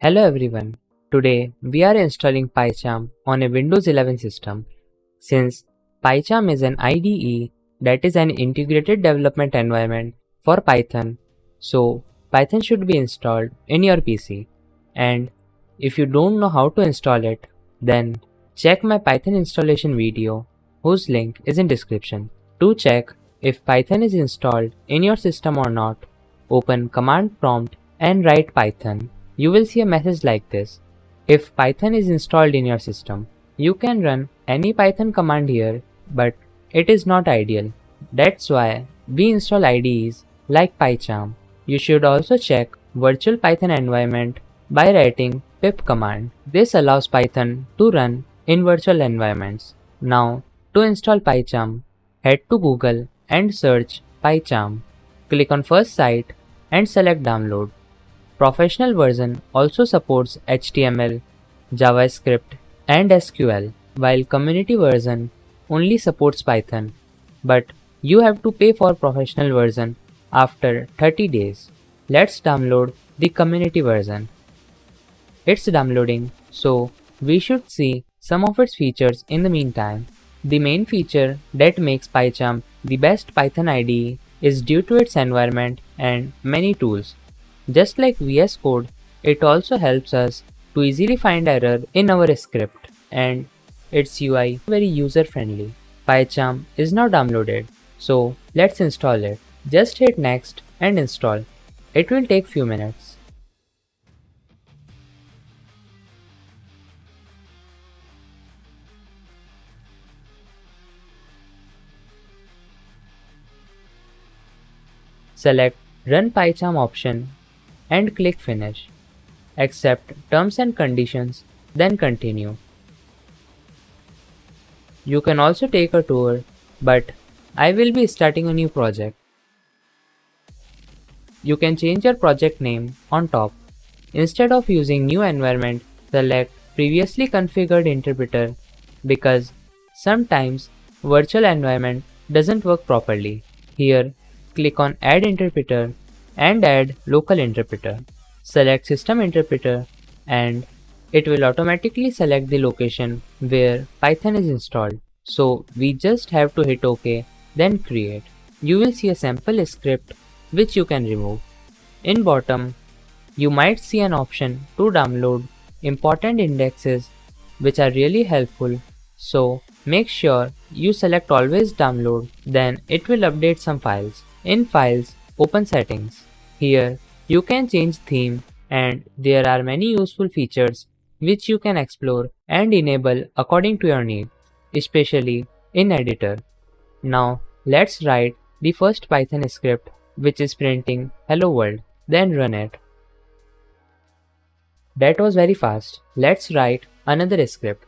Hello everyone. Today we are installing PyCharm on a Windows 11 system. Since PyCharm is an IDE, that is an integrated development environment for Python, so Python should be installed in your PC. And if you don't know how to install it, then check my Python installation video, whose link is in description. To check if Python is installed in your system or not, open command prompt and write Python. You will see a message like this. If Python is installed in your system, you can run any Python command here, but it is not ideal. That's why we install IDEs like PyCharm. You should also check virtual Python environment by writing pip command. This allows Python to run in virtual environments. Now, to install PyCharm, head to Google and search PyCharm. Click on first site and select download. Professional version also supports HTML, JavaScript, and SQL, while community version only supports Python. But you have to pay for professional version after 30 days. Let's download the community version. It's downloading, so we should see some of its features in the meantime. The main feature that makes PyCharm the best Python IDE is due to its environment and many tools. Just like VS Code, it also helps us to easily find error in our script, and its UI very user friendly. PyCharm is now downloaded, so let's install it. Just hit next and install. It will take few minutes. Select Run PyCharm option and click Finish. Accept terms and conditions, then continue. You can also take a tour, but I will be starting a new project. You can change your project name on top. Instead of using new environment, select previously configured interpreter because sometimes virtual environment doesn't work properly. Here, click on Add Interpreter and add local interpreter. Select system interpreter and it will automatically select the location where Python is installed. So we just have to hit OK, then create. You will see a sample script which you can remove. In bottom, you might see an option to download important indexes which are really helpful. So make sure you select always download, then it will update some files. In files, open settings. Here you can change theme and there are many useful features which you can explore and enable according to your need, especially in editor. Now let's write the first Python script which is printing hello world, then run it. That was very fast. Let's write another script.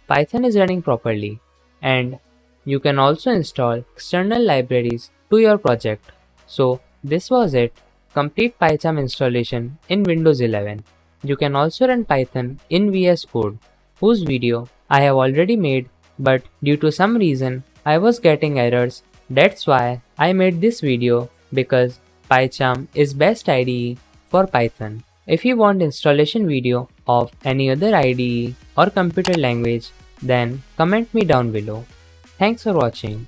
Python is running properly and you can also install external libraries to your project. So this was it. Complete PyCharm installation in Windows 11. You can also run Python in VS Code, whose video I have already made, but due to some reason I was getting errors. That's why I made this video, because PyCharm is best IDE for Python. If you want installation video of any other IDE or computer language, then comment me down below. Thanks for watching.